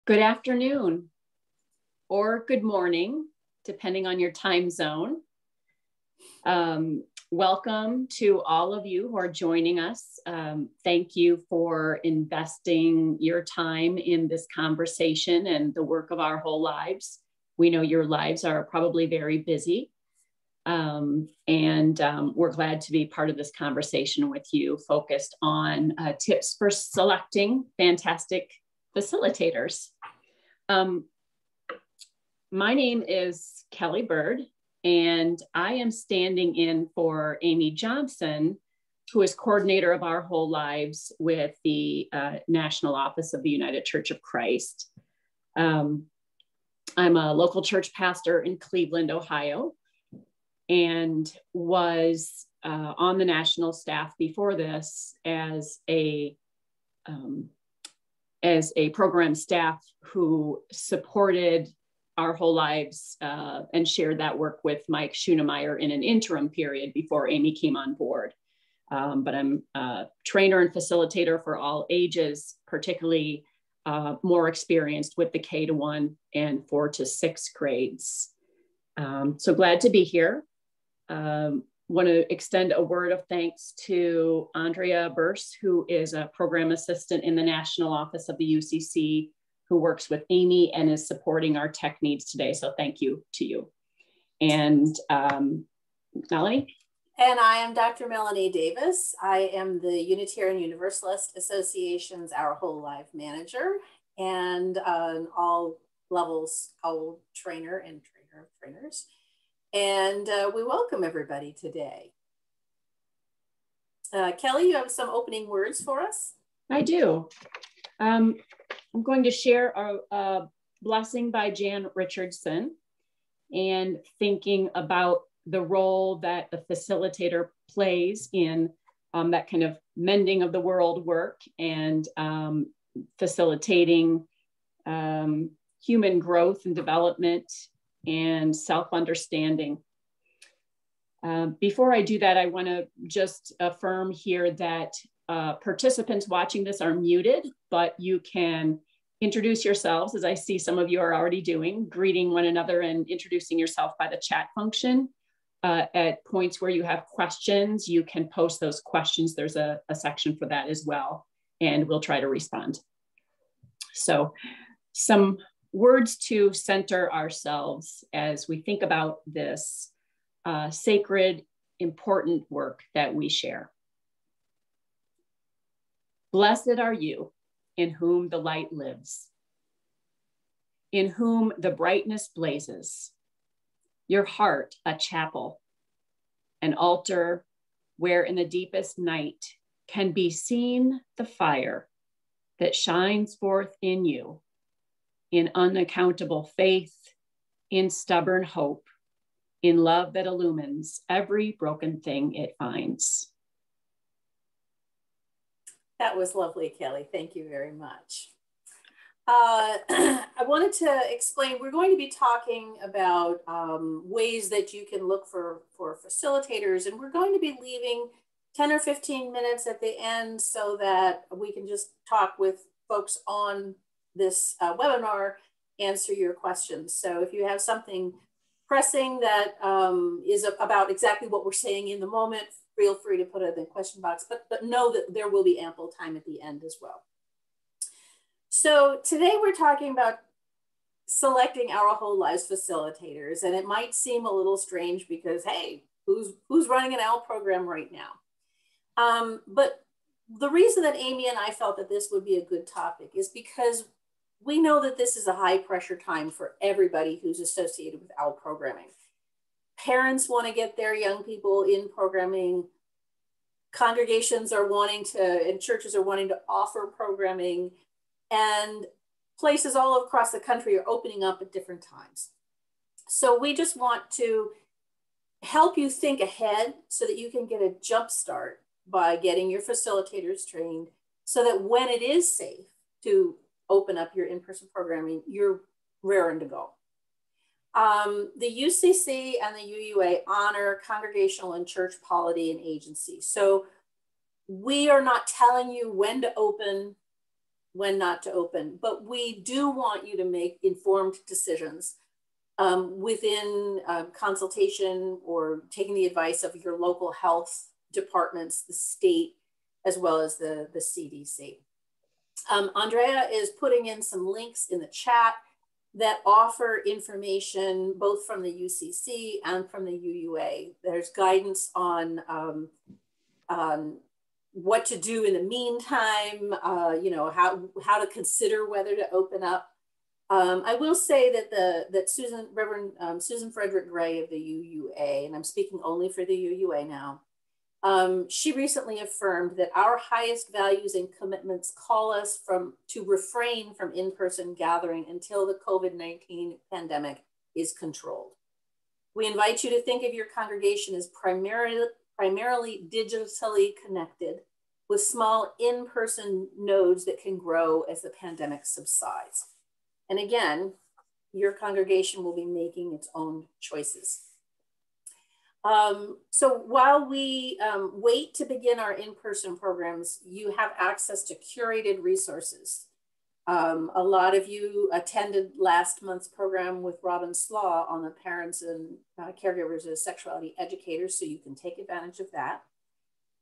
Good afternoon or good morning, depending on your time zone. Welcome to all of you who are joining us. Thank you for investing your time in this conversation and the work of our whole lives. We know your lives are probably very busy. We're glad to be part of this conversation with you, focused on tips for selecting fantastic facilitators. My name is Kelly Burd, and I am standing in for Amy Johnson, who is coordinator of our whole lives with the National Office of the United Church of Christ. I'm a local church pastor in Cleveland, Ohio, and was on the national staff before this as a program staff who supported our whole lives and shared that work with Mike Schoenemeyer in an interim period before Amy came on board. But I'm a trainer and facilitator for all ages, particularly more experienced with the K-1 and 4 to 6 grades. So glad to be here. Want to extend a word of thanks to Andrea Burse, who is a program assistant in the National Office of the UCC, who works with Amy and is supporting our tech needs today. So thank you to you. And Melanie? And I am Dr. Melanie Davis. I am the Unitarian Universalist Association's Our Whole Life Manager, and on all levels, OWL Trainer and Trainer of Trainers. And we welcome everybody today. Kelly, you have some opening words for us? I do. I'm going to share a blessing by Jan Richardson and thinking about the role that the facilitator plays in that kind of mending of the world work and facilitating human growth and development and self-understanding. Before I do that, I want to just affirm here that participants watching this are muted, but you can introduce yourselves, as I see some of you are already doing, greeting one another and introducing yourself by the chat function. At points where you have questions, you can post those questions. There's a section for that as well, and we'll try to respond. So some words to center ourselves as we think about this sacred, important work that we share. Blessed are you in whom the light lives, in whom the brightness blazes, your heart a chapel, an altar where in the deepest night can be seen the fire that shines forth in you, in unaccountable faith, in stubborn hope, in love that illumines every broken thing it finds. That was lovely, Kelly. Thank you very much. I wanted to explain, we're going to be talking about ways that you can look for facilitators, and we're going to be leaving 10 or 15 minutes at the end so that we can just talk with folks on this webinar, answer your questions. So if you have something pressing that is about exactly what we're saying in the moment, feel free to put it in the question box, but know that there will be ample time at the end as well. So today we're talking about selecting our whole lives facilitators, and it might seem a little strange because, hey, who's running an OWL program right now? But the reason that Amy and I felt that this would be a good topic is because we know that this is a high pressure time for everybody who's associated with OWL programming. Parents want to get their young people in programming. Congregations are wanting to, and churches are wanting to offer programming, and places all across the country are opening up at different times. So we just want to help you think ahead so that you can get a jump start by getting your facilitators trained so that when it is safe to open up your in-person programming, you're raring to go. The UCC and the UUA honor congregational and church polity and agency. So we are not telling you when to open not to open, but we do want you to make informed decisions within consultation or taking the advice of your local health departments, the state, as well as the CDC. Andrea is putting in some links in the chat that offer information both from the UCC and from the UUA. There's guidance on what to do in the meantime, you know, how to consider whether to open up. I will say that Reverend Susan Frederick Gray of the UUA, and I'm speaking only for the UUA now, she recently affirmed that our highest values and commitments call us to refrain from in-person gathering until the COVID-19 pandemic is controlled. We invite you to think of your congregation as primarily digitally connected with small in-person nodes that can grow as the pandemic subsides. And again, your congregation will be making its own choices. So while we wait to begin our in-person programs, you have access to curated resources. A lot of you attended last month's program with Robin Slaw on the parents and caregivers as sexuality educators, so you can take advantage of that.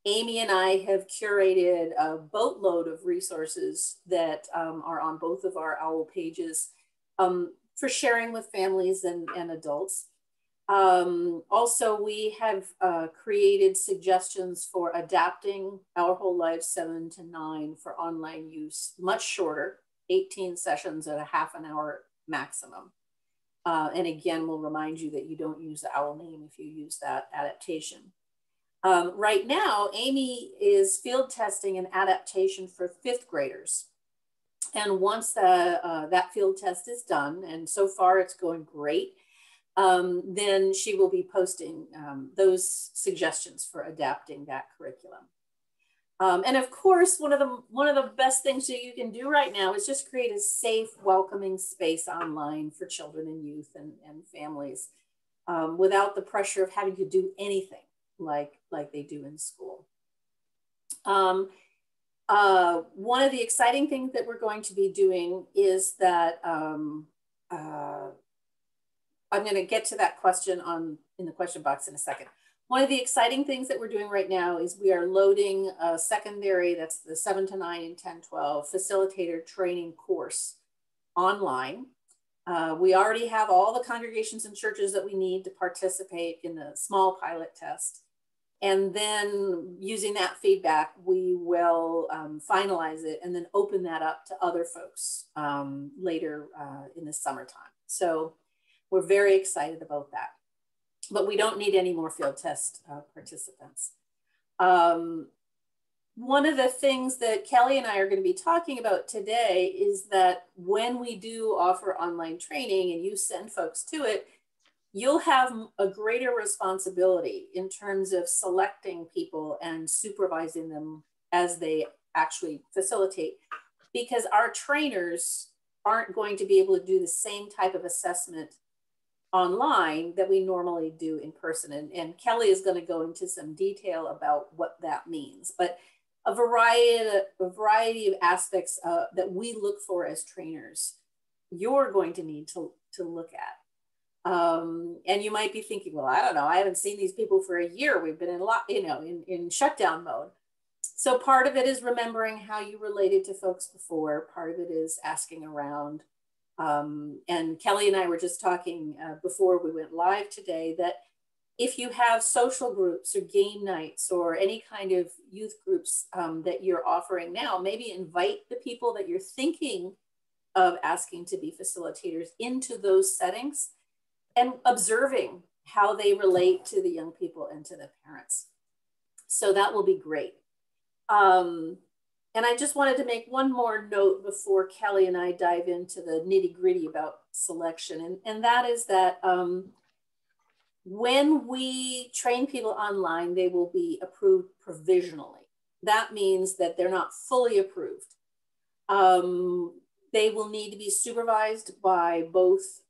Amy and I have curated a boatload of resources that are on both of our OWL pages for sharing with families and adults. Also, we have created suggestions for adapting Our Whole Lives 7 to 9 for online use, much shorter, 18 sessions at a half an hour maximum. And again, we'll remind you that you don't use the OWL name if you use that adaptation. Right now, Amy is field testing an adaptation for 5th graders. And once that field test is done, and so far it's going great, then she will be posting those suggestions for adapting that curriculum. And of course, one of the best things that you can do right now is just create a safe, welcoming space online for children and youth and families without the pressure of having to do anything like they do in school. One of the exciting things that we're going to be doing is that I'm going to get to that question in the question box in a second. One of the exciting things that we're doing right now is we are loading a secondary, that's the 7 to 9 and 10, 12 facilitator training course online. We already have all the congregations and churches that we need to participate in the small pilot test. And then using that feedback, we will finalize it and then open that up to other folks later in the summertime. So we're very excited about that, but we don't need any more field test participants. One of the things that Kelly and I are going to be talking about today is that when we do offer online training and you send folks to it, you'll have a greater responsibility in terms of selecting people and supervising them as they actually facilitate, because our trainers aren't going to be able to do the same type of assessment online that we normally do in person. And Kelly is going to go into some detail about what that means, but a variety of aspects that we look for as trainers, you're going to need to look at. And you might be thinking, well, I don't know, I haven't seen these people for a year. We've been in shutdown mode. So part of it is remembering how you related to folks before. Part of it is asking around. And Kelly and I were just talking before we went live today that if you have social groups or game nights or any kind of youth groups that you're offering now, maybe invite the people that you're thinking of asking to be facilitators into those settings and observing how they relate to the young people and to the parents. So that will be great. And I just wanted to make one more note before Kelly and I dive into the nitty-gritty about selection. And that is that when we train people online, they will be approved provisionally. That means that they're not fully approved. They will need to be supervised by both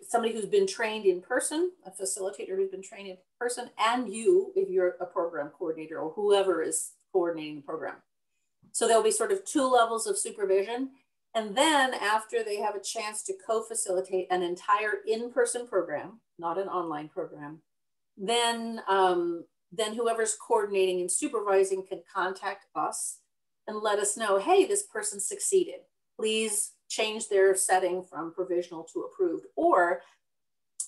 somebody who's been trained in person, a facilitator who's been trained in person, and you, if you're a program coordinator or whoever is coordinating the program. So there'll be sort of 2 levels of supervision. And then after they have a chance to co-facilitate an entire in-person program, not an online program, then whoever's coordinating and supervising can contact us and let us know, hey, this person succeeded. Please change their setting from provisional to approved. Or,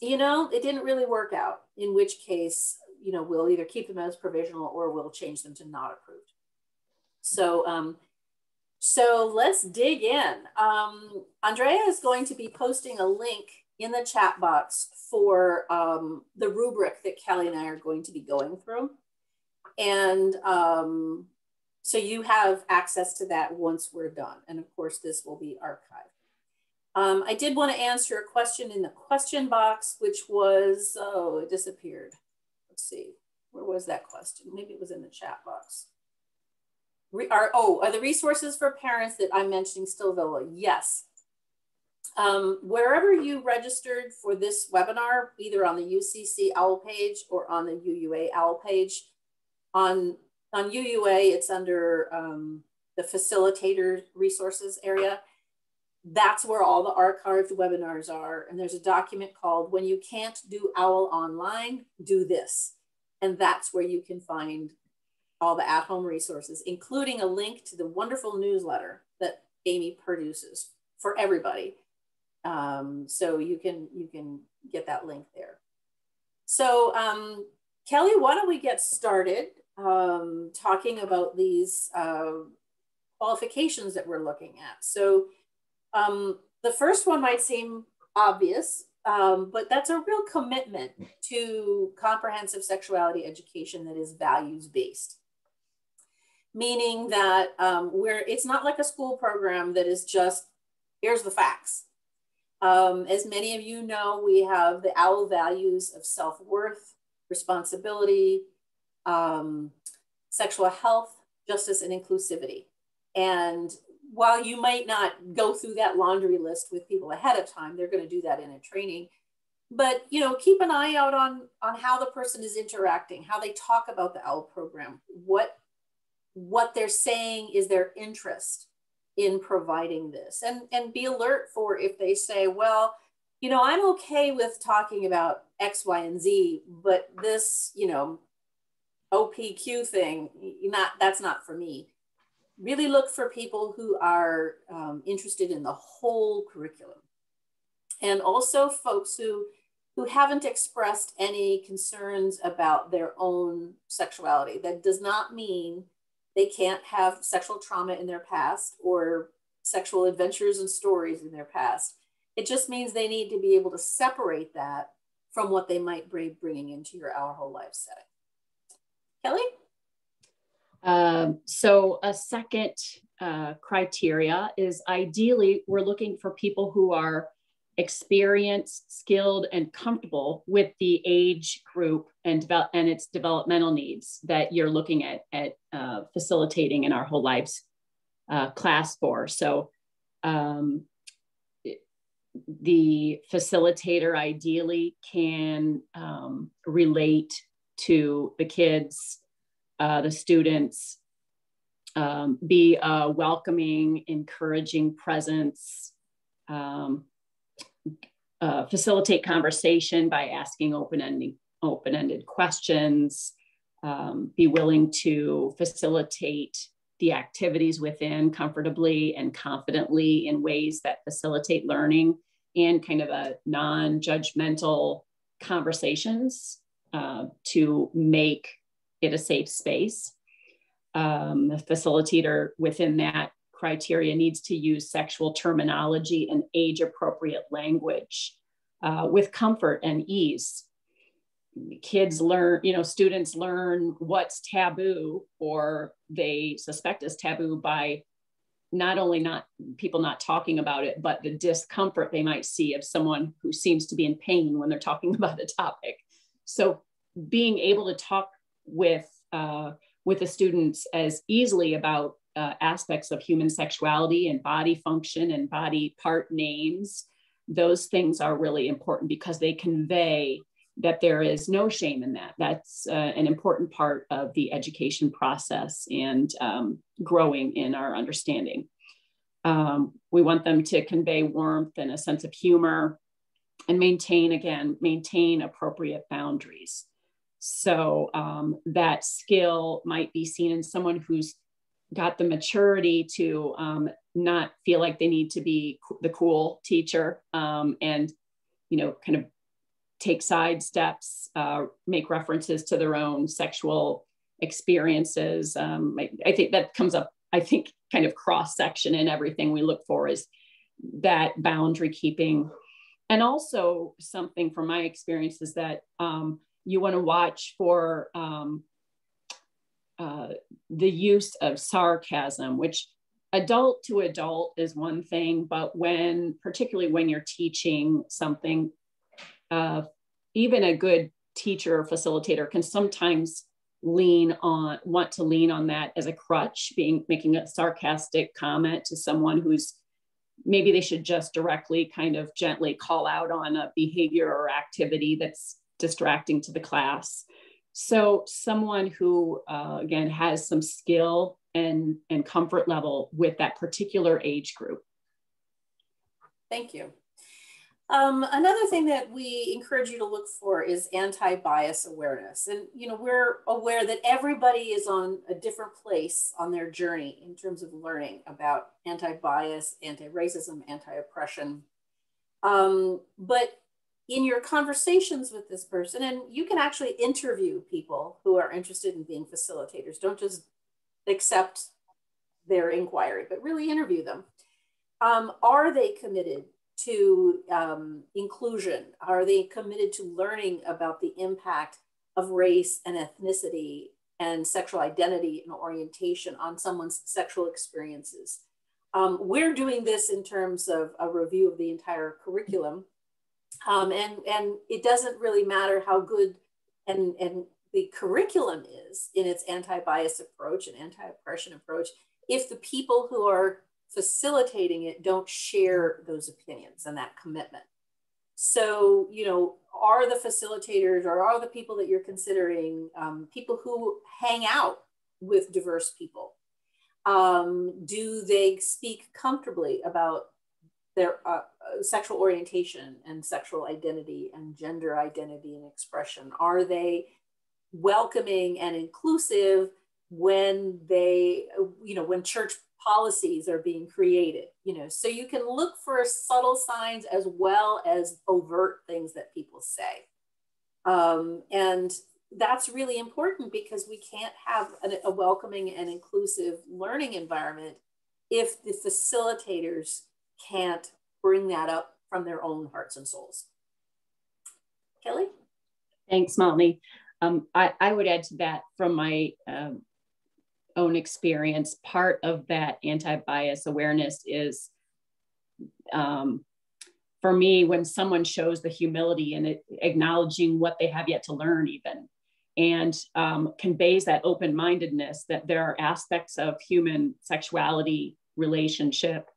you know, it didn't really work out, in which case, you know, we'll either keep them as provisional or we'll change them to not approved. So, so let's dig in. Andrea is going to be posting a link in the chat box for the rubric that Kelly and I are going to be going through. And so you have access to that once we're done. And of course, this will be archived. I did want to answer a question in the question box, which was, oh, it disappeared. Let's see, where was that question? Maybe it was in the chat box. Are the resources for parents that I'm mentioning still available? Yes. Wherever you registered for this webinar, either on the UCC OWL page or on the UUA OWL page, on UUA, it's under the Facilitators resources area. That's where all the archived webinars are. And there's a document called When You Can't Do OWL Online, Do This. And that's where you can find all the at-home resources, including a link to the wonderful newsletter that Amy produces for everybody. So you can get that link there. So Kelly, why don't we get started talking about these qualifications that we're looking at. So the first one might seem obvious, but that's a real commitment to comprehensive sexuality education that is values-based. Meaning that it's not like a school program that is just, here's the facts. As many of you know, we have the OWL values of self-worth, responsibility, sexual health, justice, and inclusivity. And while you might not go through that laundry list with people ahead of time, they're going to do that in a training. But, you know, keep an eye out on how the person is interacting, how they talk about the OWL program, what they're saying is their interest in providing this, and be alert for if they say, well, you know, I'm okay with talking about X, Y, and Z, but this, you know, OPQ thing, that's not for me. Really look for people who are interested in the whole curriculum. And also folks who haven't expressed any concerns about their own sexuality. That does not mean they can't have sexual trauma in their past or sexual adventures and stories in their past. It just means they need to be able to separate that from what they might be bringing into your Our Whole Life setting. Kelly? So a second criteria is ideally we're looking for people who are experienced, skilled, and comfortable with the age group and its developmental needs that you're looking at facilitating in Our Whole Lives class for. So the facilitator ideally can relate to the kids, the students, be a welcoming, encouraging presence, facilitate conversation by asking open-ended questions, be willing to facilitate the activities within comfortably and confidently in ways that facilitate learning and kind of a non-judgmental conversations to make it a safe space. The facilitator within that criteria needs to use sexual terminology and age-appropriate language with comfort and ease. Kids learn, you know, students learn what's taboo or they suspect is taboo by not only people not talking about it, but the discomfort they might see of someone who seems to be in pain when they're talking about a topic. So being able to talk with the students as easily about aspects of human sexuality and body function and body part names, those things are really important because they convey that there is no shame in that. That's an important part of the education process and growing in our understanding. We want them to convey warmth and a sense of humor and maintain appropriate boundaries. So that skill might be seen in someone who's got the maturity to not feel like they need to be the cool teacher and, kind of take side steps, make references to their own sexual experiences. I think that comes up, kind of cross-section in everything we look for is that boundary keeping. And also something from my experience is that you want to watch for the use of sarcasm, which adult to adult is one thing, but particularly when you're teaching something, even a good teacher or facilitator can sometimes want to lean on that as a crutch, making a sarcastic comment to someone who's maybe they should just directly kind of gently call out on a behavior or activity that's distracting to the class. So someone who, again, has some skill and comfort level with that particular age group. Thank you. Another thing that we encourage you to look for is anti-bias awareness. And, we're aware that everybody is on a different place on their journey in terms of learning about anti-bias, anti-racism, anti-oppression. But in your conversations with this person, and you can actually interview people who are interested in being facilitators. Don't just accept their inquiry, but really interview them. Are they committed to inclusion? Are they committed to learning about the impact of race and ethnicity and sexual identity and orientation on someone's sexual experiences? We're doing this in terms of a review of the entire curriculum. And it doesn't really matter how good and the curriculum is in its anti-bias approach and anti-oppression approach if the people who are facilitating it don't share those opinions and that commitment. So, are the facilitators or are the people that you're considering people who hang out with diverse people? Do they speak comfortably about their sexual orientation and sexual identity and gender identity and expression? Are they welcoming and inclusive when when church policies are being created? So you can look for subtle signs as well as overt things that people say. And that's really important because we can't have a welcoming and inclusive learning environment if the facilitators can't bring that up from their own hearts and souls. Kelly? Thanks, Melanie. I would add to that from my own experience. Part of that anti-bias awareness is, for me, when someone shows the humility and acknowledging what they have yet to learn even, and conveys that open-mindedness that there are aspects of human sexuality, relationship,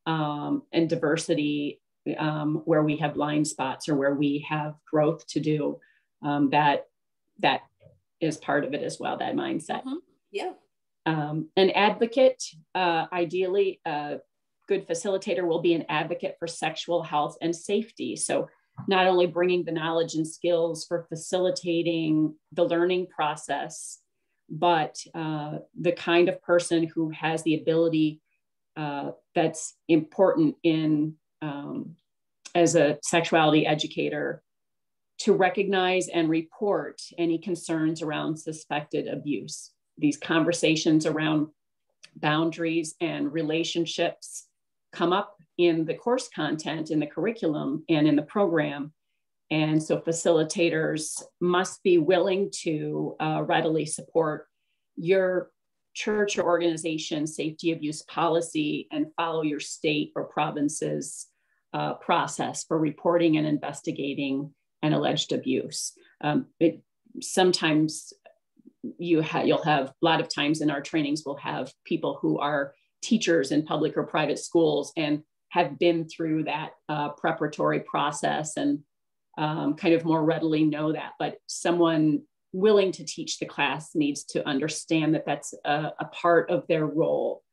and diversity where we have blind spots or where we have growth to do, that is part of it as well, that mindset. Mm-hmm. Yeah. An advocate, ideally, a good facilitator will be an advocate for sexual health and safety. So not only bringing the knowledge and skills for facilitating the learning process, but the kind of person who has the ability that's important in as a sexuality educator to recognize and report any concerns around suspected abuse. These conversations around boundaries and relationships come up in the course content, in the curriculum, and in the program. And so facilitators must be willing to readily support your church or organization safety abuse policy and follow your state or province's process for reporting and investigating an alleged abuse. Sometimes you'll have, a lot of times in our trainings, we'll have people who are teachers in public or private schools and have been through that preparatory process and kind of more readily know that, but someone willing to teach the class needs to understand that that's a part of their role.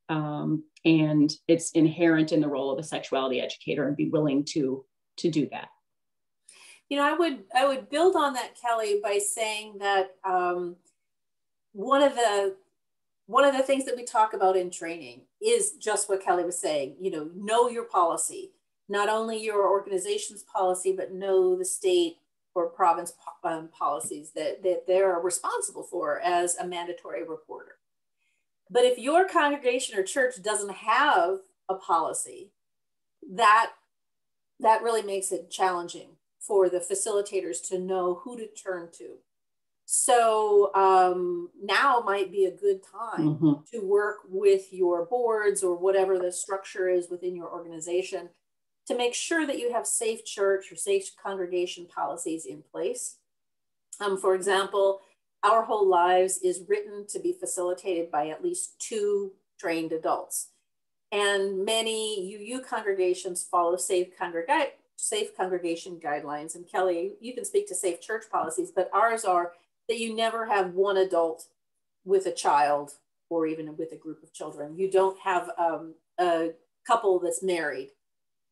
And it's inherent in the role of a sexuality educator, and be willing to do that. You know, I would build on that, Kelly, by saying that one of the things that we talk about in training is just what Kelly was saying. You know your policy, not only your organization's policy, but know the state or province policies that they're responsible for as a mandatory reporter. But if your congregation or church doesn't have a policy, that really makes it challenging for the facilitators to know who to turn to. So now might be a good time to work with your boards or whatever the structure is within your organization to make sure that you have safe church or safe congregation policies in place. For example, Our Whole Lives is written to be facilitated by at least 2 trained adults. And many UU congregations follow safe congregation guidelines. And Kelly, you can speak to safe church policies, but ours are that you never have one adult with a child or even with a group of children. You don't have a couple that's married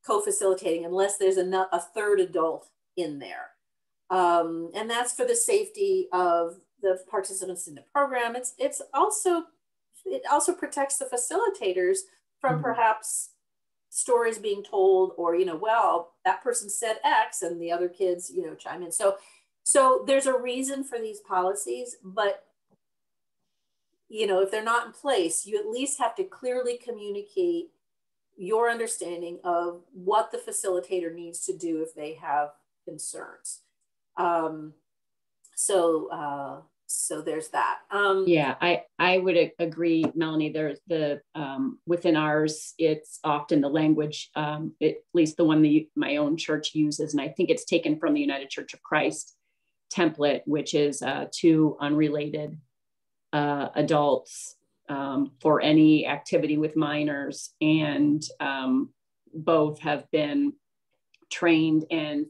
co-facilitating unless there's a third adult in there. And that's for the safety of the participants in the program. It also protects the facilitators from perhaps stories being told, or, well, that person said X and the other kids, chime in. So there's a reason for these policies, but, if they're not in place, you at least have to clearly communicate your understanding of what the facilitator needs to do if they have concerns. So there's that. Yeah, I would agree, Melanie. There's within ours, it's often the language, at least the one that my own church uses, and I think it's taken from the United Church of Christ template, which is 2 unrelated adults for any activity with minors, and both have been trained and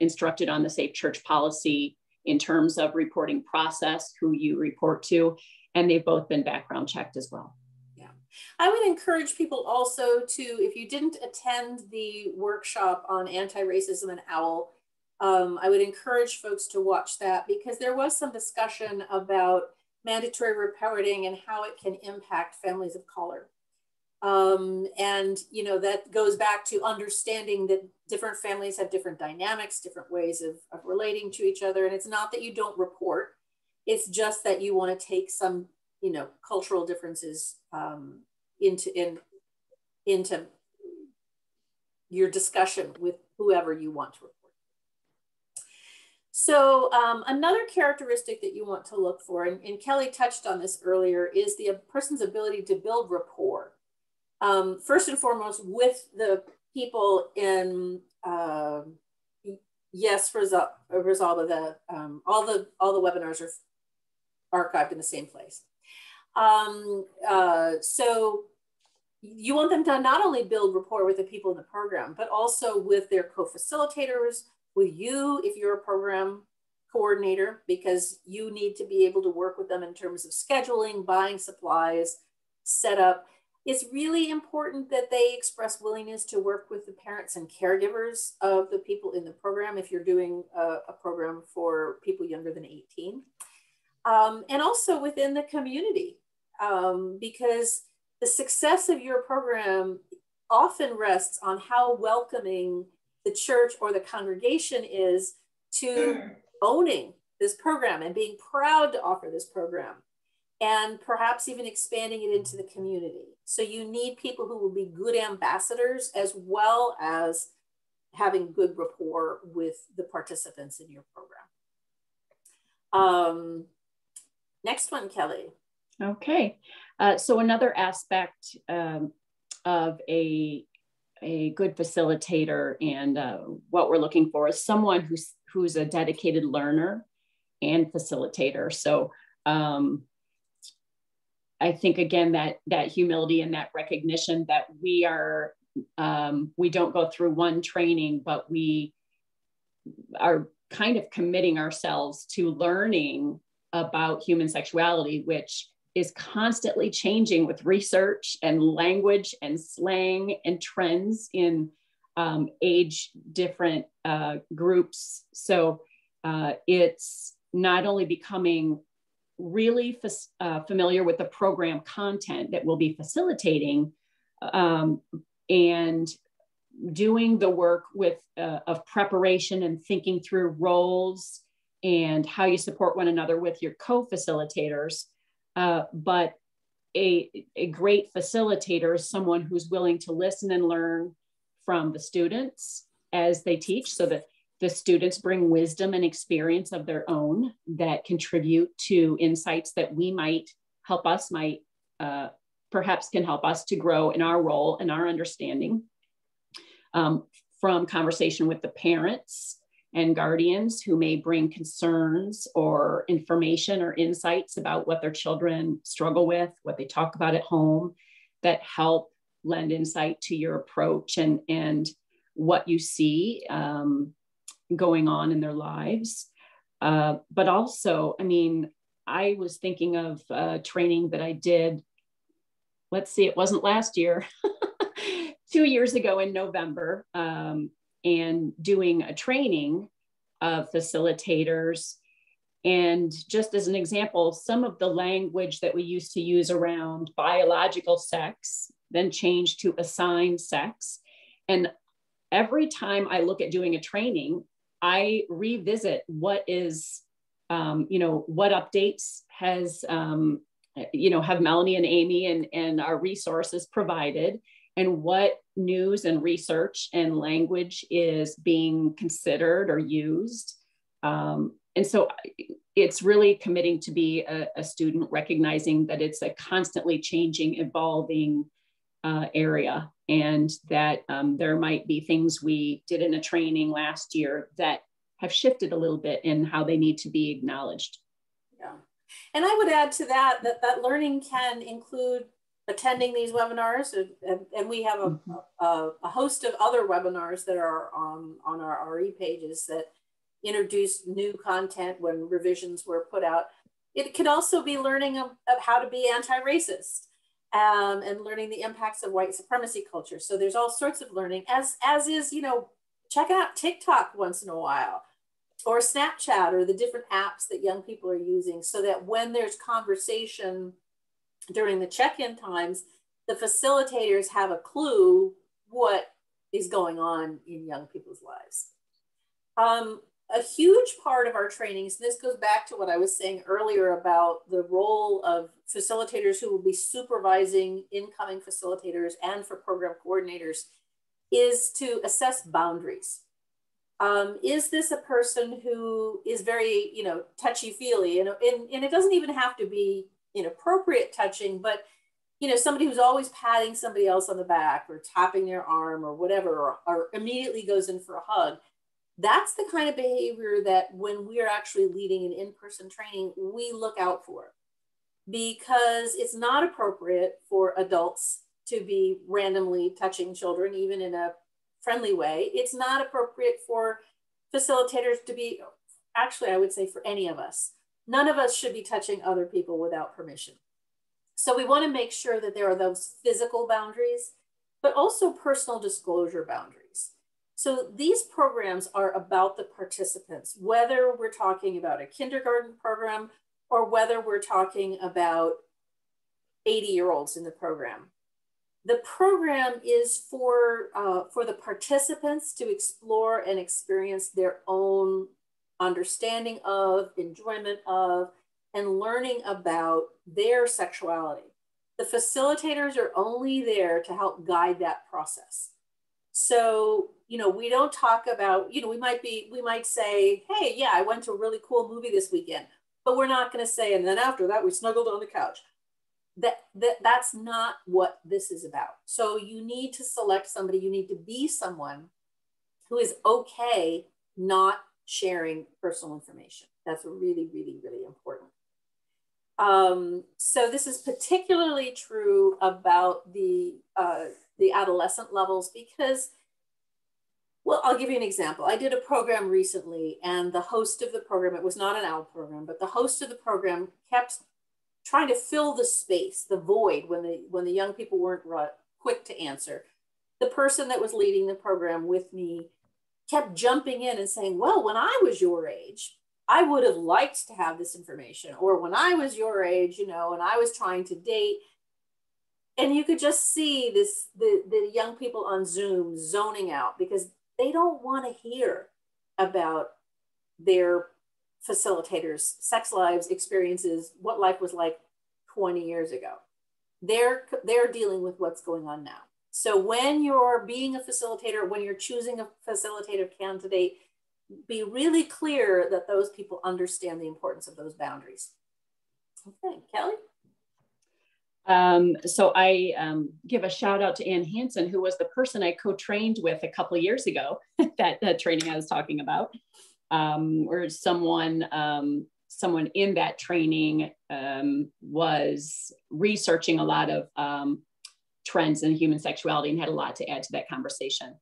instructed on the safe church policy in terms of reporting process, who you report to, and they've both been background checked as well. Yeah, I would encourage people also to, if you didn't attend the workshop on anti-racism and OWL, I would encourage folks to watch that, because there was some discussion about mandatory reporting and how it can impact families of color. And, that goes back to understanding that different families have different dynamics, different ways of relating to each other. And it's not that you don't report, it's just that you want to take some, cultural differences into your discussion with whoever you want to report. So another characteristic that you want to look for, and Kelly touched on this earlier, is the person's ability to build rapport. First and foremost with the people in Resolve, all the webinars are archived in the same place. So you want them to not only build rapport with the people in the program, but also with their co-facilitators, with you if you're a program coordinator, because you need to be able to work with them in terms of scheduling, buying supplies, setup. It's really important that they express willingness to work with the parents and caregivers of the people in the program if you're doing a program for people younger than 18. And also within the community, because the success of your program often rests on how welcoming the church or the congregation is to owning this program and being proud to offer this program, and perhaps even expanding it into the community. So you need people who will be good ambassadors, as well as having good rapport with the participants in your program. Next one, Kelly. Okay, so another aspect of a good facilitator and what we're looking for is someone who's a dedicated learner and facilitator. So I think, again, that humility and that recognition that we don't go through one training, but we are kind of committing ourselves to learning about human sexuality, which is constantly changing with research and language and slang and trends in age different groups. So it's not only becoming really familiar with the program content that we'll be facilitating, and doing the work with of preparation and thinking through roles and how you support one another with your co-facilitators. But a great facilitator is someone who's willing to listen and learn from the students as they teach, so that the students bring wisdom and experience of their own that contribute to insights that we might help us, perhaps can help us to grow in our role and our understanding. From conversation with the parents and guardians who may bring concerns or information or insights about what their children struggle with, what they talk about at home, that help lend insight to your approach and what you see going on in their lives. But also, I mean, I was thinking of training that I did, let's see, it wasn't last year, 2 years ago in November, and doing a training of facilitators. And just as an example, some of the language that we used to use around biological sex then changed to assigned sex. And every time I look at doing a training, I revisit what is, what updates has, have Melanie and Amy and our resources provided, and what news and research and language is being considered or used. And so it's really committing to be a student, recognizing that it's a constantly changing, evolving area, and that there might be things we did in a training last year that have shifted a little bit in how they need to be acknowledged. Yeah. And I would add to that learning can include attending these webinars, and we have a host of other webinars that are on our RE pages that introduce new content when revisions were put out. It could also be learning of how to be anti-racist, and learning the impacts of white supremacy culture. So there's all sorts of learning, as is, check out TikTok once in a while, or Snapchat, or the different apps that young people are using, so that when there's conversation during the check-in times, the facilitators have a clue what is going on in young people's lives. A huge part of our trainings, and this goes back to what I was saying earlier about the role of facilitators who will be supervising incoming facilitators and for program coordinators, is to assess boundaries. Is this a person who is very, touchy-feely? And it doesn't even have to be inappropriate touching, but somebody who's always patting somebody else on the back or tapping their arm or whatever, or immediately goes in for a hug. That's the kind of behavior that when we're actually leading an in-person training, we look out for, because it's not appropriate for adults to be randomly touching children, even in a friendly way. It's not appropriate for facilitators to be, actually, I would say for any of us. None of us should be touching other people without permission. So we want to make sure that there are those physical boundaries, but also personal disclosure boundaries. So these programs are about the participants, whether we're talking about a kindergarten program or whether we're talking about 80-year-olds in the program. The program is for the participants to explore and experience their own understanding of, enjoyment of, and learning about their sexuality. The facilitators are only there to help guide that process. So, we don't talk about, we might say, hey, yeah, I went to a really cool movie this weekend, but we're not going to say, and then after that, we snuggled on the couch. That's not what this is about. So you need to select somebody, you need to be someone who is okay not sharing personal information. That's really, really, really important. So this is particularly true about the adolescent levels, because Well, I'll give you an example. I did a program recently, and the host of the program, it was not an OWL program, but the host of the program kept trying to fill the space, the void, when the young people weren't quick to answer. The person that was leading the program with me kept jumping in and saying, well, when I was your age, I would have liked to have this information. Or when I was your age, and I was trying to date. And you could just see the young people on Zoom zoning out because they don't want to hear about their facilitators' sex lives, experiences, what life was like 20 years ago. They're dealing with what's going on now. So when you're being a facilitator, when you're choosing a facilitator candidate, be really clear that those people understand the importance of those boundaries. Okay, Kelly? So I give a shout out to Ann Hansen, who was the person I co-trained with a couple of years ago, that training I was talking about, where someone in that training was researching a lot of trends in human sexuality and had a lot to add to that conversation.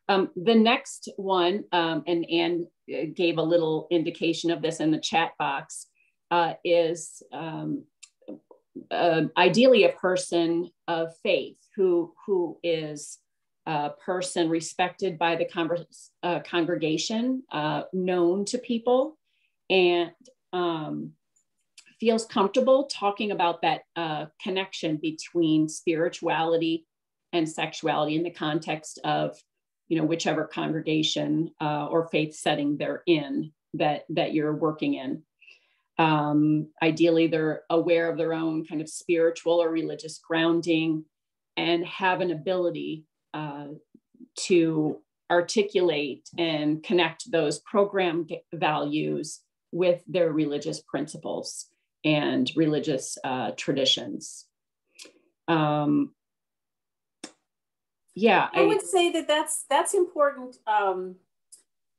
The next one, and Ann gave a little indication of this in the chat box, is ideally a person of faith who is a person respected by the congregation, known to people, and feels comfortable talking about that connection between spirituality and sexuality in the context of, whichever congregation or faith setting they're in, that you're working in. Ideally, they're aware of their own kind of spiritual or religious grounding and have an ability to articulate and connect those program values with their religious principles and religious traditions. I would say that's important.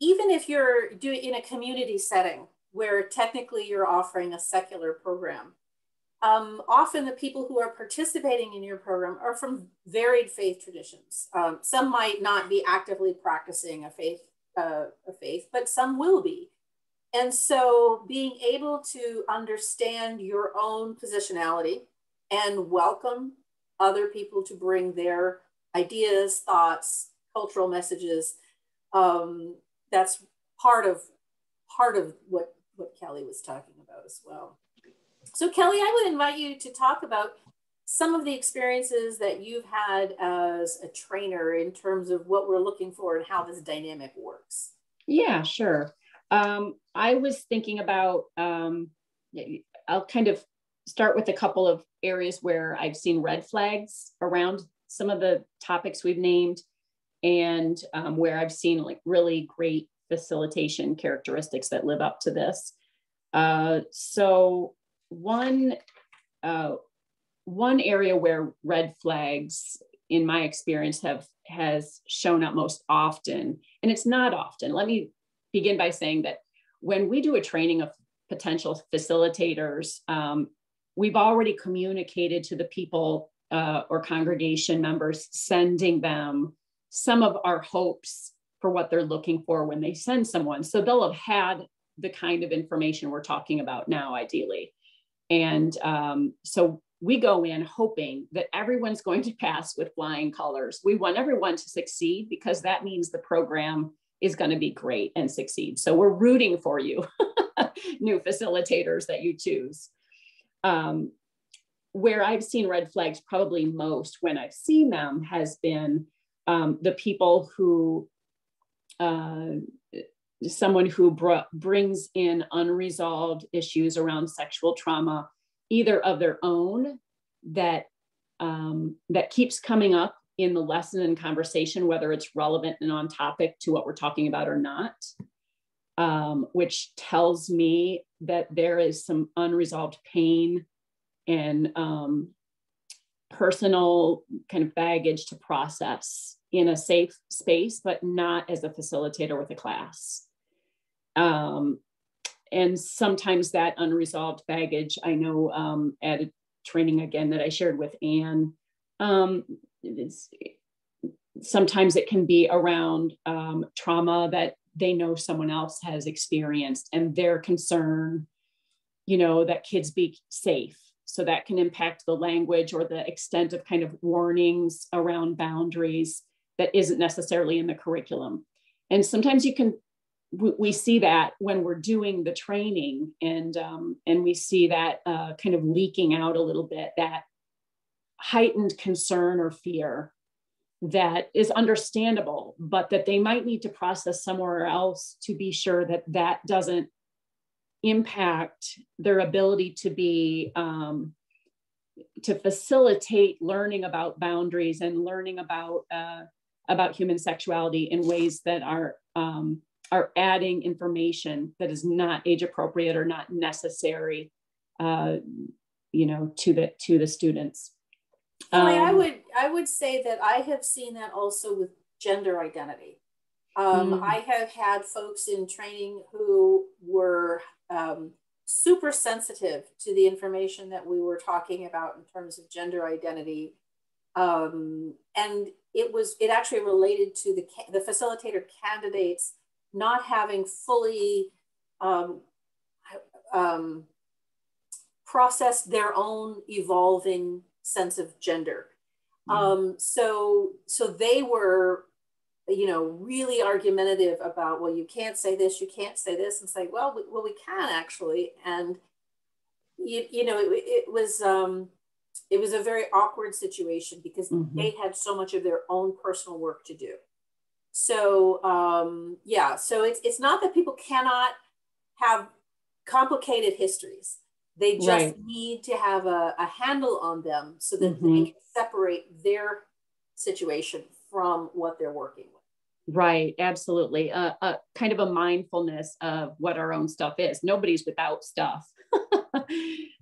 Even if you're doing in a community setting where technically you're offering a secular program, often the people who are participating in your program are from varied faith traditions. Some might not be actively practicing a faith, but some will be. And so being able to understand your own positionality and welcome other people to bring their ideas, thoughts, cultural messages, that's part of what Kelly was talking about as well. So Kelly, I would invite you to talk about some of the experiences that you've had as a trainer in terms of what we're looking for and how this dynamic works. Yeah, sure. I was thinking about, I'll kind of start with a couple of areas where I've seen red flags around some of the topics we've named, and where I've seen like really great facilitation characteristics that live up to this. So one area where red flags, in my experience, has shown up most often, and it's not often. Let me begin by saying that when we do a training of potential facilitators, we've already communicated to the people or congregation members, sending them some of our hopes for what they're looking for when they send someone. So they'll have had the kind of information we're talking about now, ideally. And so we go in hoping that everyone's going to pass with flying colors. We want everyone to succeed because that means the program is going to be great and succeed. So we're rooting for you, new facilitators that you choose. Where I've seen red flags probably most when I've seen them has been the people who, someone who brings in unresolved issues around sexual trauma, either of their own that keeps coming up in the lesson and conversation, whether it's relevant and on topic to what we're talking about or not, which tells me that there is some unresolved pain and personal kind of baggage to process in a safe space, but not as a facilitator with a class. And sometimes that unresolved baggage, I know at a training again that I shared with Anne, sometimes it can be around trauma that they know someone else has experienced, and their concern, that kids be safe. So that can impact the language or the extent of kind of warnings around boundaries that isn't necessarily in the curriculum. And sometimes we see that when we're doing the training, and we see that kind of leaking out a little bit, that heightened concern or fear that is understandable, but that they might need to process somewhere else to be sure that that doesn't impact their ability to be to facilitate learning about boundaries and learning about human sexuality in ways that are adding information that is not age appropriate or not necessary, to the students. I would say that I have seen that also with gender identity. I have had folks in training who were super sensitive to the information that we were talking about in terms of gender identity. And it actually related to the facilitator candidates not having fully processed their own evolving sense of gender. So they were, really argumentative about, well, you can't say this, you can't say this, and say, well, we can actually. And, it was a very awkward situation because they had so much of their own personal work to do. So, so it's not that people cannot have complicated histories. They just need to have a handle on them so that they can separate their situation from what they're working with. Right, absolutely. Kind of a mindfulness of what our own stuff is. Nobody's without stuff.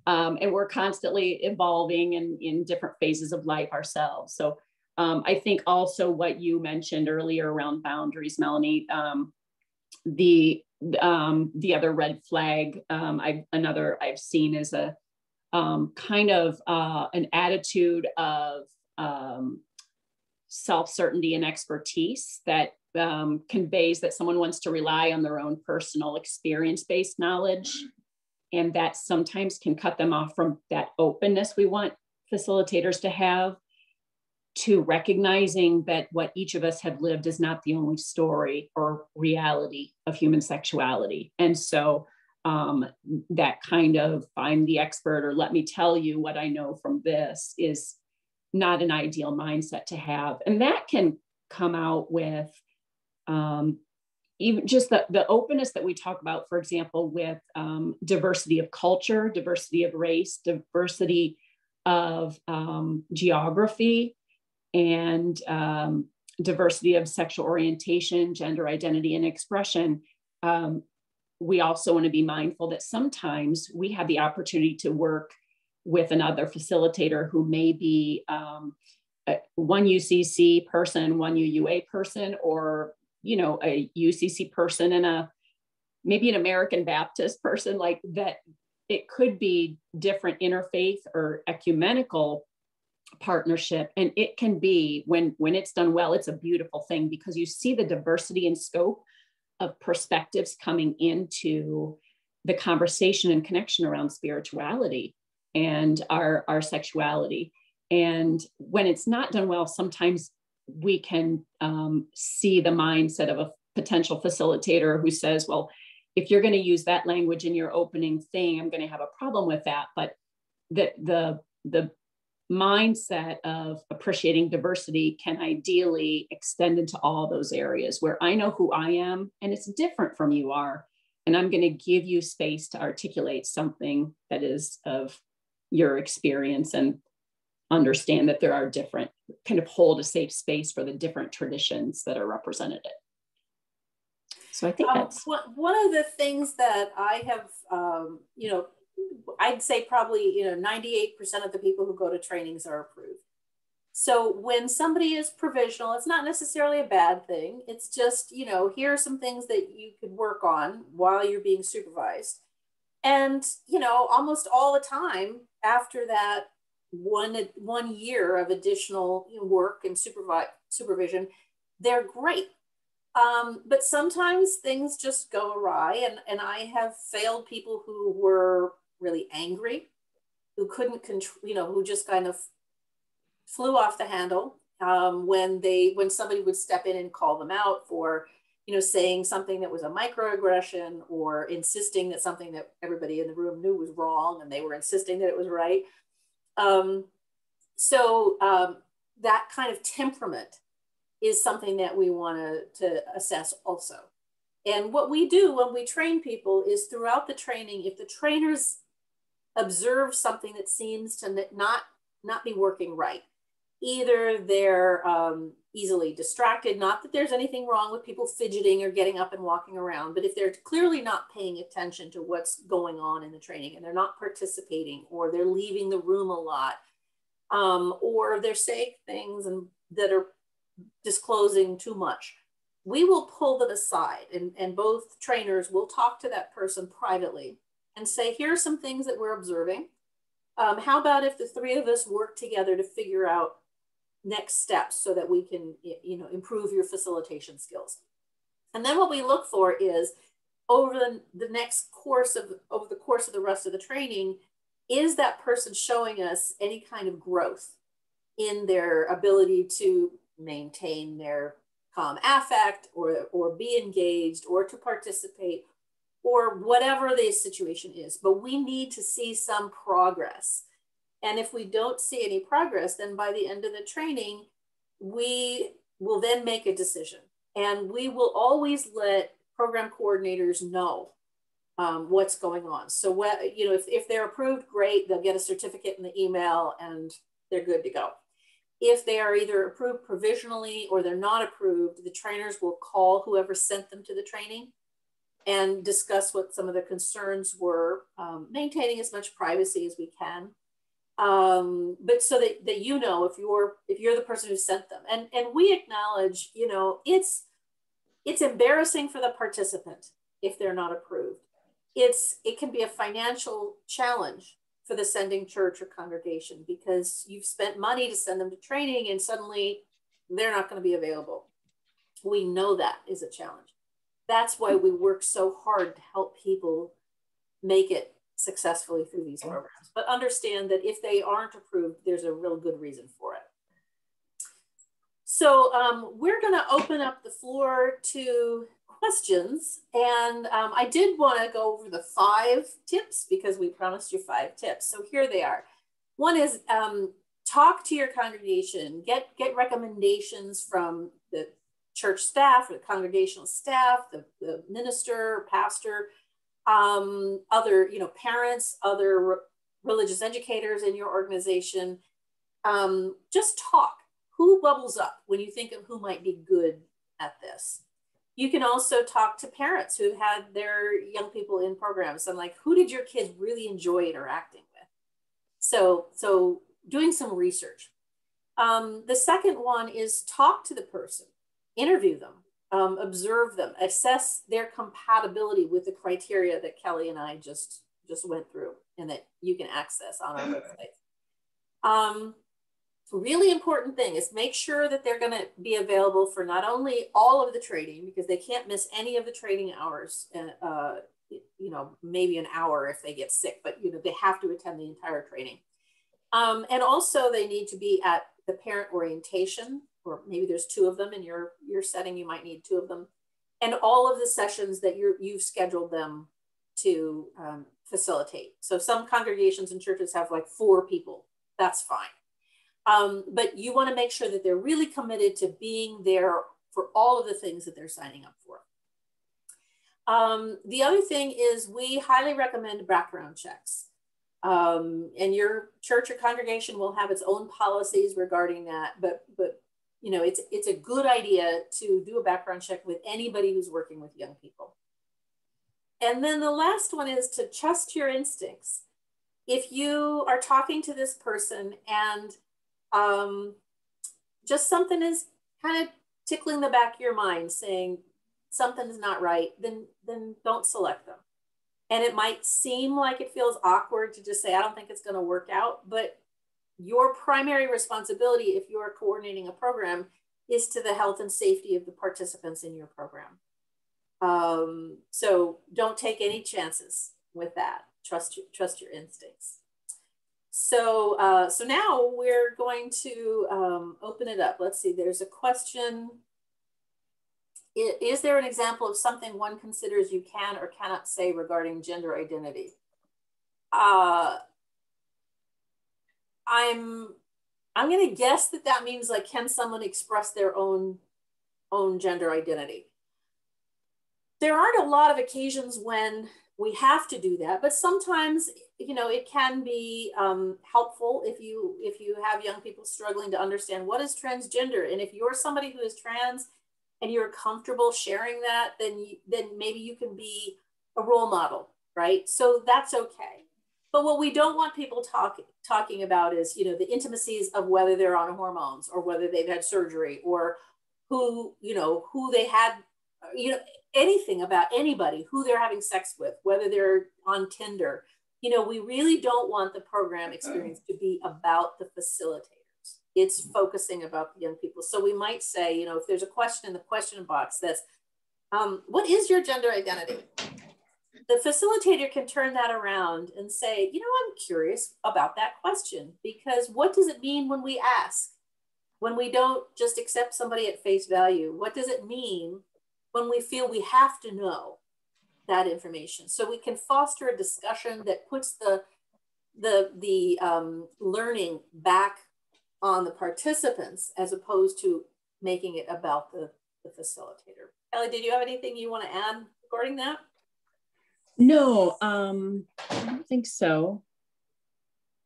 And we're constantly evolving in different phases of life ourselves. So I think also what you mentioned earlier around boundaries, Melanie, the other red flag I've seen is a kind of an attitude of self-certainty and expertise that conveys that someone wants to rely on their own personal experience-based knowledge, and that sometimes can cut them off from that openness we want facilitators to have, to recognizing that what each of us have lived is not the only story or reality of human sexuality. And so that kind of, I'm the expert, or let me tell you what I know from this, is not an ideal mindset to have. And that can come out with even just the openness that we talk about, for example, with diversity of culture, diversity of race, diversity of geography, and diversity of sexual orientation, gender identity, and expression. We also want to be mindful that sometimes we have the opportunity to work with another facilitator who may be one UCC person, one UUA person, or a UCC person and maybe an American Baptist person, like that. It could be different interfaith or ecumenical partnership, and it can be, when it's done well, it's a beautiful thing, because you see the diversity and scope of perspectives coming into the conversation and connection around spirituality and our sexuality. And when it's not done well, sometimes we can see the mindset of a potential facilitator who says, well, if you're going to use that language in your opening thing, I'm going to have a problem with that. But the mindset of appreciating diversity can ideally extend into all those areas where I know who I am and it's different from you are. And I'm going to give you space to articulate something that is of your experience, and understand that there are different, kind of hold a safe space for the different traditions that are represented. So I think that's one of the things that I have, I'd say probably, 98% of the people who go to trainings are approved. So when somebody is provisional, it's not necessarily a bad thing. It's just, here are some things that you could work on while you're being supervised. And, almost all the time after that one year of additional work and supervision, they're great. But sometimes things just go awry, and I have failed people who were really angry, who couldn't control, who just kind of flew off the handle when somebody would step in and call them out for, saying something that was a microaggression, or insisting that something that everybody in the room knew was wrong and they were insisting that it was right. That kind of temperament is something that we want to assess also. And what we do when we train people is, throughout the training, if the trainers observe something that seems to not be working right, either they're easily distracted, not that there's anything wrong with people fidgeting or getting up and walking around, but if they're clearly not paying attention to what's going on in the training, and they're not participating, or they're leaving the room a lot, or they're saying things that are disclosing too much, we will pull them aside, and both trainers will talk to that person privately and say, here are some things that we're observing. How about if the three of us work together to figure out next steps so that we can, improve your facilitation skills? And then what we look for is, over the course of the rest of the training, is that person showing us any kind of growth in their ability to maintain their calm affect, or be engaged, or to participate, or whatever the situation is. But we need to see some progress. And if we don't see any progress, then by the end of the training, we will then make a decision. And we will always let program coordinators know what's going on. So if they're approved, great, they'll get a certificate in the email and they're good to go. If they are either approved provisionally or they're not approved, the trainers will call whoever sent them to the training and discuss what some of the concerns were, maintaining as much privacy as we can. But so that if you're the person who sent them, and we acknowledge, it's embarrassing for the participant if they're not approved. It can be a financial challenge for the sending church or congregation, because you've spent money to send them to training and suddenly they're not going to be available. We know that is a challenge. That's why we work so hard to help people make it successfully through these programs. But understand that if they aren't approved, there's a real good reason for it. So we're going to open up the floor to questions. And I did want to go over the 5 tips, because we promised you 5 tips. So here they are. One is talk to your congregation, get recommendations from the church staff or the congregational staff, the minister, pastor, other parents, other religious educators in your organization. Just talk. Who bubbles up when you think of who might be good at this? You can also talk to parents who've had their young people in programs, and like, who did your kids really enjoy interacting with? So doing some research. The second one is talk to the person, interview them, observe them, assess their compatibility with the criteria that Kelly and I just went through and that you can access on our website. Really important thing is make sure that they're going to be available for not only all of the training, because they can't miss any of the training hours, maybe an hour if they get sick, but they have to attend the entire training. And also they need to be at the parent orientation, or maybe there's 2 of them in your setting, you might need 2 of them, and all of the sessions that you've scheduled them to facilitate. So some congregations and churches have like 4 people, that's fine. But you want to make sure that they're really committed to being there for all of the things that they're signing up for. The other thing is we highly recommend background checks. And your church or congregation will have its own policies regarding that, but it's a good idea to do a background check with anybody who's working with young people. And then the last one is to trust your instincts. If you are talking to this person and just something is kind of tickling the back of your mind saying something is not right, then don't select them. And it might seem like it feels awkward to just say, I don't think it's going to work out, but your primary responsibility, if you're coordinating a program, is to the health and safety of the participants in your program. So don't take any chances with that. Trust your instincts. So, so now we're going to open it up. Let's see, there's a question. Is there an example of something one considers you can or cannot say regarding gender identity? I'm going to guess that that means like, can someone express their own gender identity? There aren't a lot of occasions when we have to do that, but sometimes, you know, it can be helpful if you have young people struggling to understand what is transgender. And if you're somebody who is trans and you're comfortable sharing that, then maybe you can be a role model, right? So that's okay. But what we don't want people talking about is, you know, the intimacies of whether they're on hormones or whether they've had surgery or who they had, you know, anything about anybody, who they're having sex with, whether they're on Tinder. You know, we really don't want the program experience to be about the facilitators. It's focusing about the young people. So we might say, you know, if there's a question in the question box that's, what is your gender identity? The facilitator can turn that around and say, you know, I'm curious about that question, because what does it mean when we ask? When we don't just accept somebody at face value, what does it mean when we feel we have to know that information? So we can foster a discussion that puts the learning back on the participants as opposed to making it about the facilitator. Ellie, did you have anything you want to add regarding that? No, I don't think so.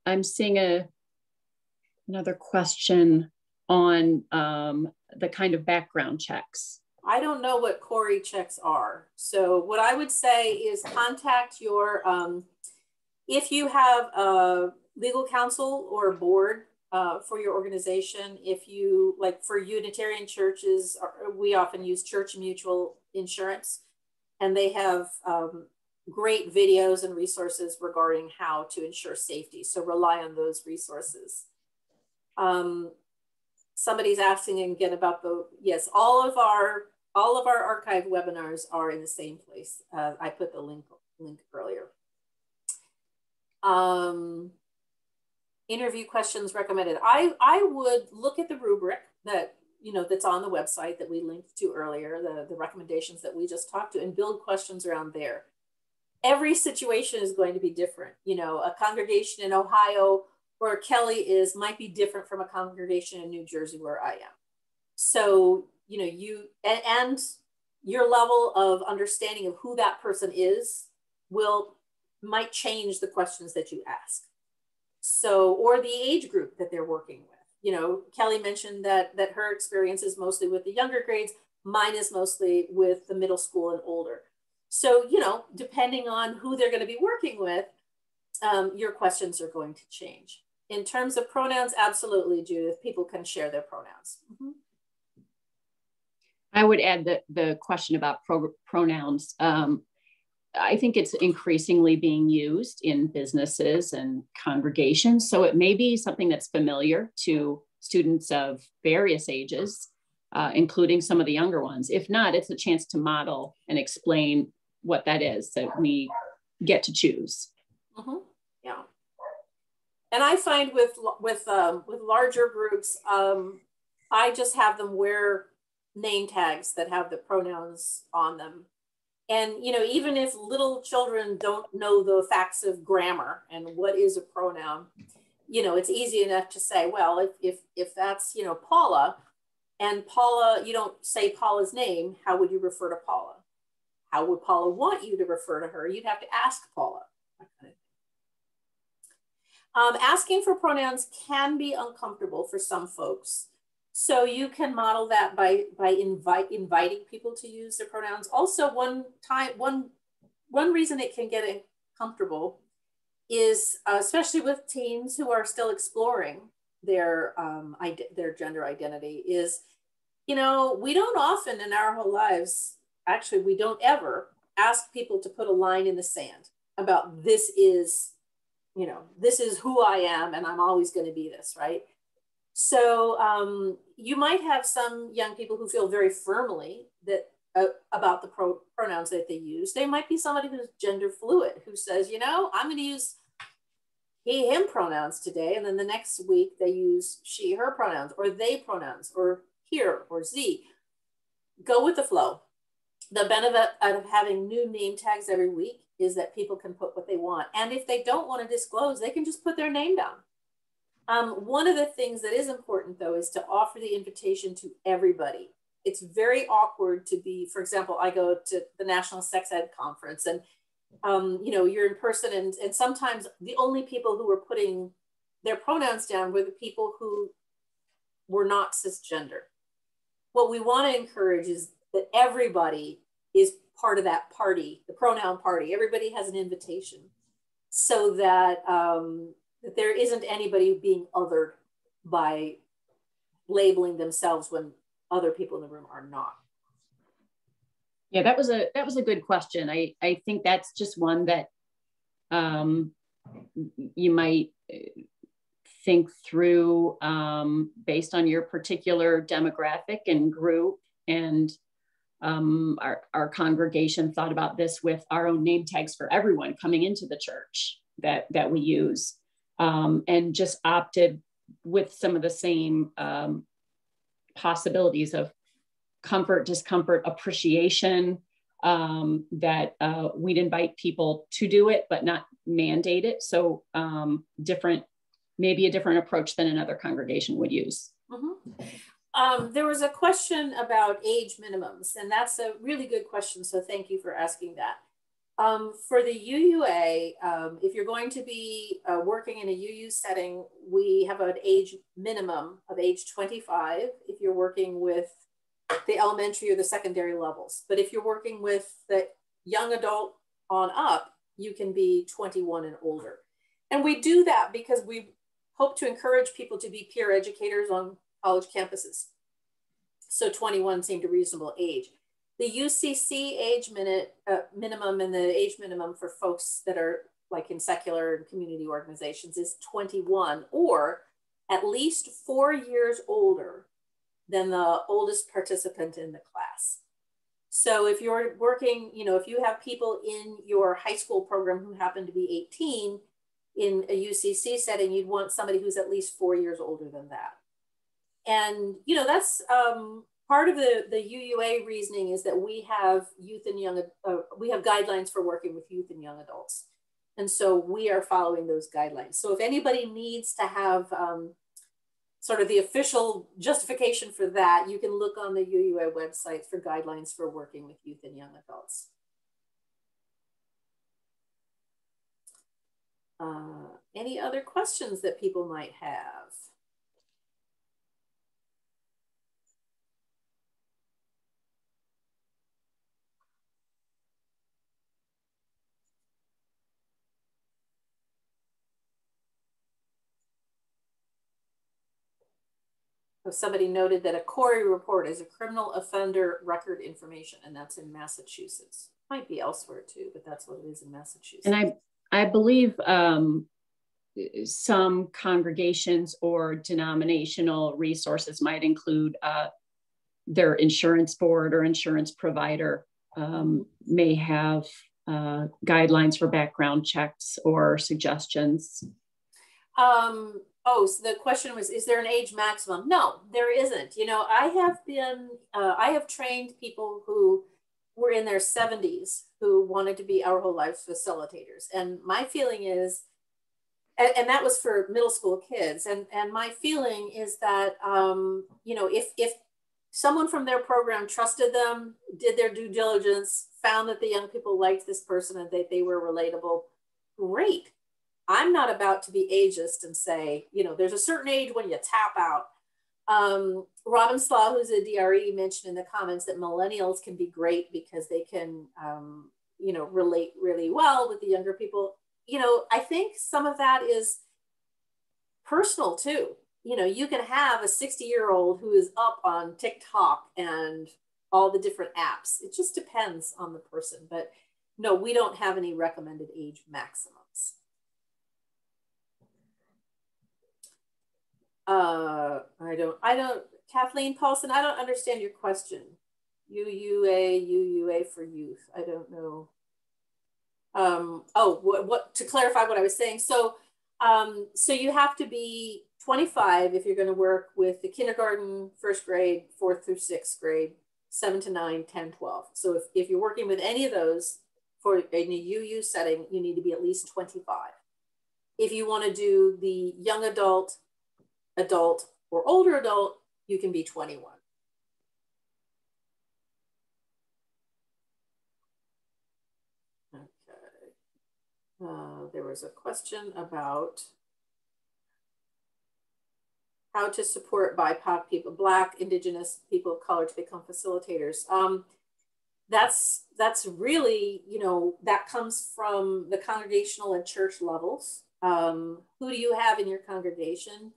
I'm seeing another question on the kind of background checks. I don't know what Corey checks are. So what I would say is contact your, if you have a legal counsel or a board for your organization, if you, like for Unitarian churches, we often use Church Mutual Insurance, and they have great videos and resources regarding how to ensure safety. So rely on those resources. Somebody's asking again about yes, all of our archive webinars are in the same place. I put the link earlier. Interview questions recommended. I would look at the rubric that, you know, that's on the website that we linked to earlier, the recommendations that we just talked to, and build questions around there. Every situation is going to be different. You know, a congregation in Ohio where Kelly might be different from a congregation in New Jersey where I am. So, you know, and your level of understanding of who that person is might change the questions that you ask. So, or the age group that they're working with. You know, Kelly mentioned that her experience is mostly with the younger grades. Mine is mostly with the middle school and older. So, you know, depending on who they're going to be working with, your questions are going to change. In terms of pronouns, absolutely, Judith, people can share their pronouns. Mm-hmm. I would add the question about pronouns. I think it's increasingly being used in businesses and congregations. So it may be something that's familiar to students of various ages, including some of the younger ones. If not, it's a chance to model and explain what that is that we get to choose. Mm-hmm. Yeah. And I find with larger groups, I just have them wear name tags that have the pronouns on them. And, you know, even if little children don't know the facts of grammar and what is a pronoun, you know, it's easy enough to say, well, if that's, you know, Paula, and Paula, you don't say Paula's name, how would you refer to Paula? How would Paula want you to refer to her? You'd have to ask Paula. Asking for pronouns can be uncomfortable for some folks. So you can model that by inviting people to use their pronouns. Also, one reason it can get uncomfortable is, especially with teens who are still exploring their gender identity, is, you know, we don't often in our whole lives, actually, we don't ever ask people to put a line in the sand about this is, you know, this is who I am and I'm always going to be this, right? So you might have some young people who feel very firmly that about the pronouns that they use. They might be somebody who's gender fluid, who says, you know, I'm going to use he, him pronouns today, and then the next week they use she, her pronouns, or they pronouns, or here, or z. Go with the flow. The benefit of having new name tags every week is that people can put what they want. And if they don't want to disclose, they can just put their name down. One of the things that is important, though, is to offer the invitation to everybody. It's very awkward to be, for example, I go to the National Sex Ed Conference, and you know, you're in person, and sometimes the only people who were putting their pronouns down were the people who were not cisgender. What we want to encourage is that everybody is part of that party, the pronoun party. Everybody has an invitation, so that that there isn't anybody being othered by labeling themselves when other people in the room are not. Yeah, that was a good question. I think that's just one that you might think through based on your particular demographic and group. And our congregation thought about this with our own name tags for everyone coming into the church that we use, and just opted with some of the same possibilities of comfort, discomfort, appreciation, that we'd invite people to do it, but not mandate it. So maybe a different approach than another congregation would use. Mm-hmm. There was a question about age minimums, and that's a really good question. So thank you for asking that. For the UUA, if you're going to be working in a UU setting, we have an age minimum of age 25 if you're working with the elementary or the secondary levels. But if you're working with the young adult on up, you can be 21 and older. And we do that because we hope to encourage people to be peer educators on college campuses. So 21 seemed a reasonable age. The UCC age minimum and the age minimum for folks that are like in secular and community organizations is 21, or at least 4 years older than the oldest participant in the class. So if you're working, you know, if you have people in your high school program who happen to be 18 in a UCC setting, you'd want somebody who's at least 4 years older than that. And, you know, that's part of the UUA reasoning is that we have youth and young, we have guidelines for working with youth and young adults. And so we are following those guidelines. So if anybody needs to have sort of the official justification for that, you can look on the UUA website for guidelines for working with youth and young adults. Any other questions that people might have? Somebody noted that a Corey report is a criminal offender record information, and that's in Massachusetts. Might be elsewhere too, but that's what it is in Massachusetts. And I believe some congregations or denominational resources might include their insurance board or insurance provider may have guidelines for background checks or suggestions. Oh, so the question was, is there an age maximum? No, there isn't. You know, I have trained people who were in their 70s who wanted to be Our Whole Lives facilitators. And my feeling is, and that was for middle school kids. And my feeling is that, you know, if someone from their program trusted them, did their due diligence, found that the young people liked this person and that they were relatable, great. I'm not about to be ageist and say, you know, there's a certain age when you tap out. Robin Slaw, who's a DRE, mentioned in the comments that millennials can be great because they can, you know, relate really well with the younger people. You know, I think some of that is personal too. You know, you can have a 60-year-old who is up on TikTok and all the different apps. It just depends on the person. But no, we don't have any recommended age maximums. I don't, Kathleen Paulson, I don't understand your question. UUA for youth. I don't know. What to clarify what I was saying. So, so you have to be 25 if you're going to work with the kindergarten, first grade, 4th through 6th grade, 7 to 9, 10, 12. So if you're working with any of those for in a UU setting, you need to be at least 25. If you want to do the young adult, or older adult, you can be 21. There was a question about how to support BIPOC people, Black, Indigenous people of color to become facilitators. That's really, you know, that comes from the congregational and church levels. Who do you have in your congregation?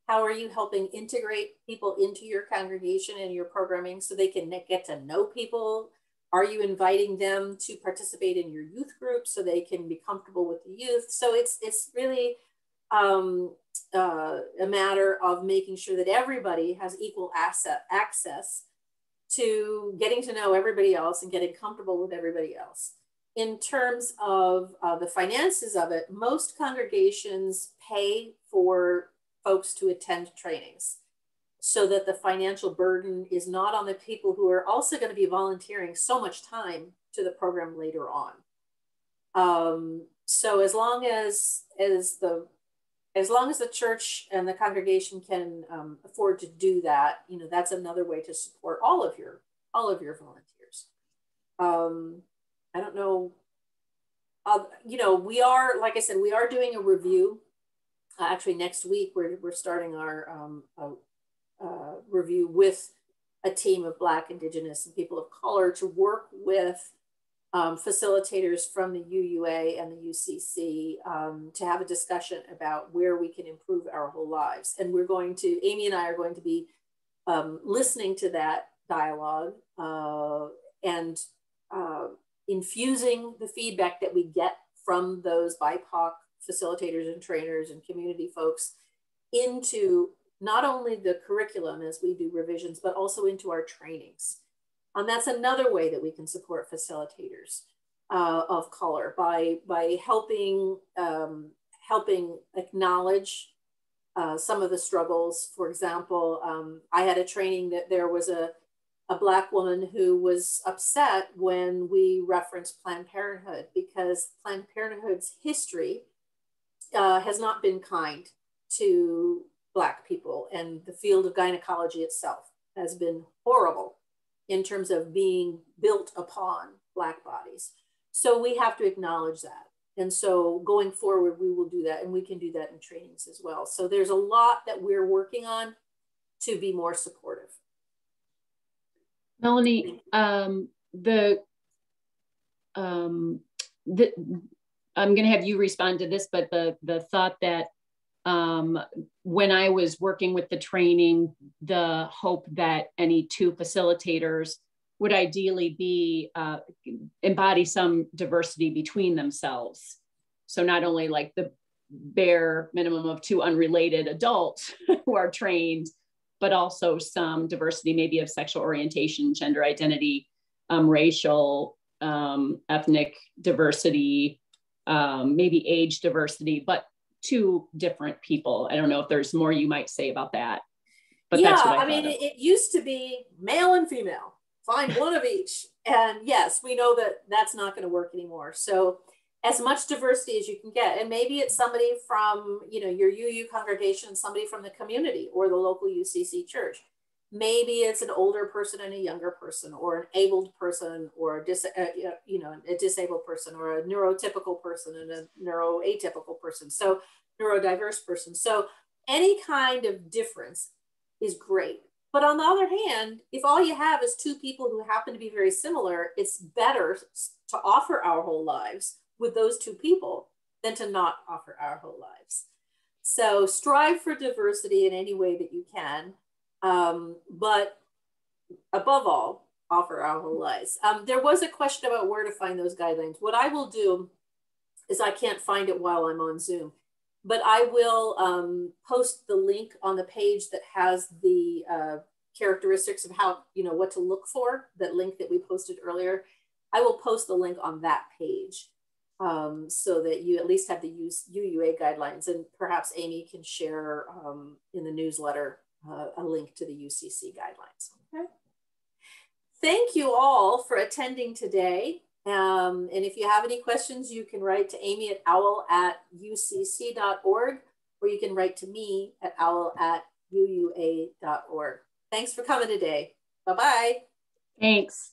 How are you helping integrate people into your congregation and your programming so they can get to know people? Are you inviting them to participate in your youth group so they can be comfortable with the youth? So it's really a matter of making sure that everybody has equal access to getting to know everybody else and getting comfortable with everybody else. In terms of the finances of it, most congregations pay for folks to attend trainings so that the financial burden is not on the people who are also going to be volunteering so much time to the program later on. So as long as the church and the congregation can afford to do that, you know, that's another way to support all of your volunteers. I don't know, you know, we are, like I said, we are doing a review. Actually, next week we're starting our review with a team of Black, Indigenous, and people of color to work with facilitators from the UUA and the UCC to have a discussion about where we can improve our whole lives. And we're going to, Amy and I are going to be listening to that dialogue and infusing the feedback that we get from those BIPOC facilitators and trainers and community folks into not only the curriculum as we do revisions, but also into our trainings. And that's another way that we can support facilitators of color by helping acknowledge some of the struggles. For example, I had a training that there was a Black woman who was upset when we referenced Planned Parenthood because Planned Parenthood's history has not been kind to Black people, and the field of gynecology itself has been horrible in terms of being built upon Black bodies. So we have to acknowledge that. And so going forward, we will do that, and we can do that in trainings as well. So there's a lot that we're working on to be more supportive. Melanie, I'm going to have you respond to this, but the thought that when I was working with the training, the hope that any two facilitators would ideally be embody some diversity between themselves. So not only like the bare minimum of two unrelated adults who are trained, but also some diversity, maybe of sexual orientation, gender identity, racial, ethnic diversity, maybe age diversity, but two different people. I don't know if there's more you might say about that. But yeah, that's what I mean, it used to be male and female, find one of each. And yes, we know that that's not going to work anymore. So as much diversity as you can get. And maybe it's somebody from, you know, your UU congregation, somebody from the community or the local UCC church. Maybe it's an older person and a younger person, or an abled person, or a disabled person, or a neurotypical person and a neuroatypical person. So neurodiverse person. So any kind of difference is great. But on the other hand, if all you have is two people who happen to be very similar, it's better to offer our whole lives with those two people than to not offer our whole lives. So strive for diversity in any way that you can. But above all, offer our whole lives. There was a question about where to find those guidelines. What I will do is, I can't find it while I'm on Zoom. but I will post the link on the page that has the characteristics of how, what to look for, that link that we posted earlier. I will post the link on that page so that you at least have the UUA guidelines, and perhaps Amy can share in the newsletter a link to the UCC guidelines. Okay. Thank you all for attending today. And if you have any questions, you can write to Amy at owl@ucc.org, or you can write to me at owl@uua.org. Thanks for coming today. Bye-bye. Thanks.